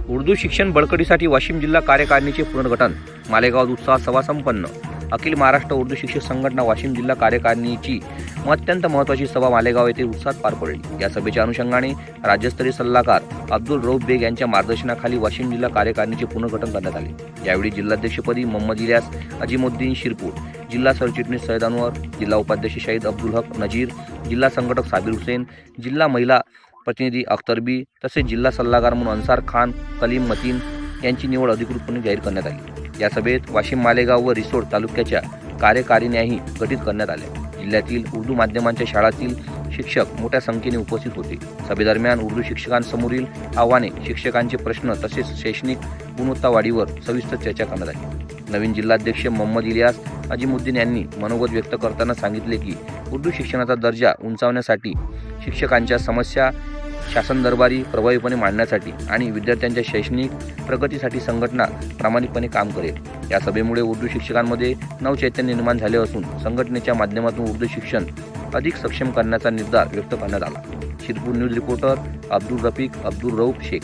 उर्दू शिक्षण बळकटीसाठी वाशिम जिल्हा कार्यकारिणीचे पुनर्गठन, मालेगावात उत्साह सभा संपन्न। अखिल महाराष्ट्र उर्दू शिक्षक संघटना वाशिम जिल्हा कार्यकारिणीची अत्यंत महत्त्वाची सभा मालेगाव येथे उत्साहात पार पडली। या सभेच्या अनुषंगाने राज्यस्तरीय सल्लागार अब्दुल रऊफ बेग यांच्या मार्गदर्शनाखाली वाशिम जिल्हा कार्यकारिणीचे पुनर्गठन करण्यात आले। यावेळी जिल्हाध्यक्षपदी मोहम्मद इलियास अजीमुद्दीन शिरपूर, जिल्हा सरचिटणीस सैयद अनवर, जिल्हा उपाध्यक्ष शाहिद अब्दुल हक नजीर, जिल्हा संघटक साबिर हुसेन, जिल्हा महिला प्रतिनिधी अख्तर बी तसेच जिल्हा सल्लागार म्हणून अन्सार खान कलीम मतीन यांची निवड अधिकृतपणे जाहीर करण्यात आली। या सभेत वाशिम, मालेगाव व रिसोड तालुक्याच्या कार्यकारिण्याही गठीत करण्यात आल्या। जिल्ह्यातील उर्दू माध्यमांच्या शाळांतील शिक्षक मोठ्या संख्येने उपस्थित होते। सभेदरम्यान उर्दू शिक्षकांसमोरील आव्हाने, शिक्षकांचे प्रश्न तसेच शैक्षणिक गुणवत्ता वाढीवर सविस्तर चर्चा करण्यात आली। नवीन जिल्हाध्यक्ष मोहम्मद इलियास अजीमुद्दीन यांनी मनोगत व्यक्त करताना सांगितले की उर्दू शिक्षणाचा दर्जा उंचावण्यासाठी, शिक्षकांच्या समस्या शासन दरबारी प्रभावीपणे मांडण्यासाठी आणि विद्यार्थ्यांच्या शैक्षणिक प्रगतीसाठी संघटना प्रामाणिकपणे काम करेल। या सभेमुळे उर्दू शिक्षकांमध्ये नवचैतन्य निर्माण झाले असून संघटनेच्या माध्यमातून उर्दू शिक्षण अधिक सक्षम करण्याचा निर्धार व्यक्त करण्यात आला। Shirpur news reporter Abdul Rafiq, Abdul Rauf Shaikh.